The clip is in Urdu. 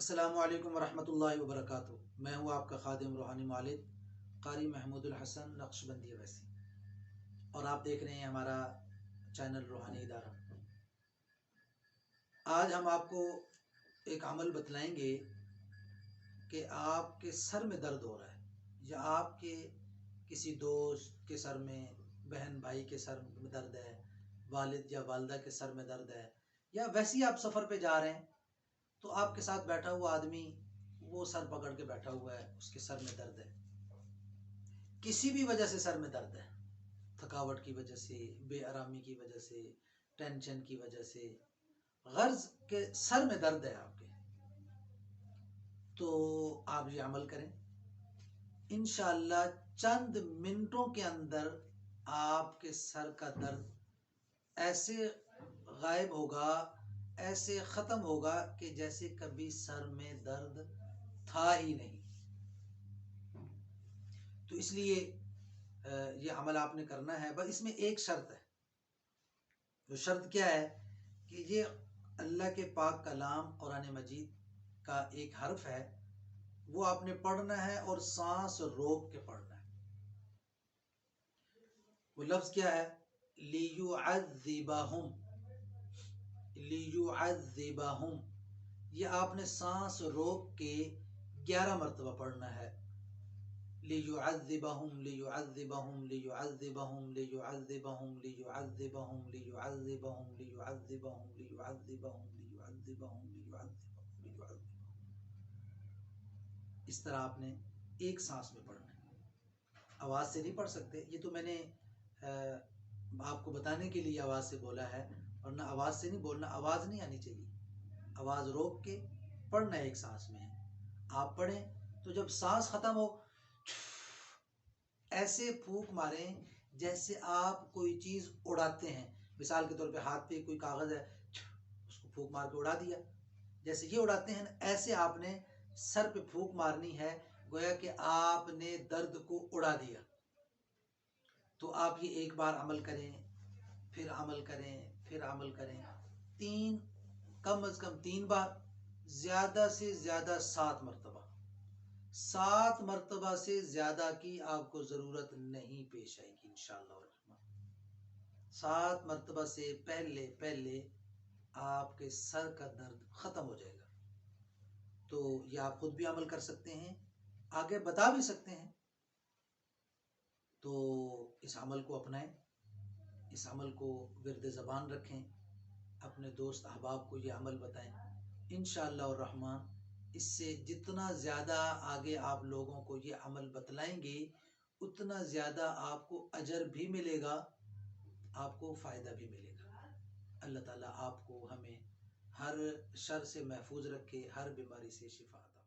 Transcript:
السلام علیکم ورحمۃ اللہ وبرکاتہ۔ میں ہوں آپ کا خادم روحانی مالک قاری محمود الحسن نقشبندی ویسی، اور آپ دیکھ رہے ہیں ہمارا چینل روحانی ادارہ۔ آج ہم آپ کو ایک عمل بتلائیں گے کہ آپ کے سر میں درد ہو رہا ہے، یا آپ کے کسی دوست کے سر میں، بہن بھائی کے سر میں درد ہے، والد یا والدہ کے سر میں درد ہے، یا ویسے ہی آپ سفر پہ جا رہے ہیں تو آپ کے ساتھ بیٹھا ہوا آدمی وہ سر پکڑ کے بیٹھا ہوا ہے، اس کے سر میں درد ہے، کسی بھی وجہ سے سر میں درد ہے، تھکاوٹ کی وجہ سے، بے آرامی کی وجہ سے، ٹینشن کی وجہ سے، غرض کے سر میں درد ہے آپ کے، تو آپ یہ عمل کریں انشاءاللہ چند منٹوں کے اندر آپ کے سر کا درد ایسے غائب ہوگا، ایسے ختم ہوگا کہ جیسے کبھی سر میں درد تھا ہی نہیں۔ تو اس لیے یہ عمل آپ نے کرنا ہے، بس اس میں ایک شرط ہے۔ وہ شرط کیا ہے کہ یہ اللہ کے پاک کلام قرآن مجید کا ایک حرف ہے، وہ آپ نے پڑھنا ہے اور سانس روک کے پڑھنا ہے۔ وہ لفظ کیا ہے؟ لیعذبہم، لیعذبہم، یہ آپ نے سانس روک کے 11 مرتبہ پڑھنا ہے۔ لیعذبہم لیعذبہم لیعذبہم لیعذبہم لیعذبہم لیعذبہم لیعذبہم لیعذبہم لیعذبہم لیعذبہم، اس طرح آپ نے ایک سانس میں پڑھنا ہے، آواز سے نہیں پڑھ سکتے، یہ تو میں نے آپ کو بتانے کے لیے آواز سے بولا ہے، ورنہ آواز سے نہیں بولنا، آواز نہیں آنی چاہیے، آواز روک کے پڑھنا ہے، ایک سانس میں آپ پڑھیں تو جب سانس ختم ہو ایسے پھونک ماریں جیسے آپ کوئی چیز اڑاتے ہیں، مثال کے طور پہ ہاتھ پہ کوئی کاغذ ہے، اس کو پھونک مار کے اڑا دیا، جیسے یہ اڑاتے ہیں ایسے آپ نے سر پہ پھونک مارنی ہے، گویا کہ آپ نے درد کو اڑا دیا۔ تو آپ یہ ایک بار عمل کریں، پھر عمل کریں، پھر عمل کریں، کم از کم 3 بار، زیادہ سے زیادہ 7 مرتبہ، 7 مرتبہ سے زیادہ کی آپ کو ضرورت نہیں پیش آئے گی انشاءاللہ الرحمن۔ 7 مرتبہ سے پہلے آپ کے سر کا درد ختم ہو جائے گا۔ تو یہ آپ خود بھی عمل کر سکتے ہیں، آگے بتا بھی سکتے ہیں، تو اس عمل کو اپنائیں، اس عمل کو ورد زبان رکھیں، اپنے دوست احباب کو یہ عمل بتائیں، انشاءاللہ الرحمن اس سے جتنا زیادہ آگے آپ لوگوں کو یہ عمل بتلائیں گے اتنا زیادہ آپ کو اجر بھی ملے گا، آپ کو فائدہ بھی ملے گا۔ اللہ تعالیٰ آپ کو ہمیں ہر شر سے محفوظ رکھے، ہر بیماری سے شفا عطا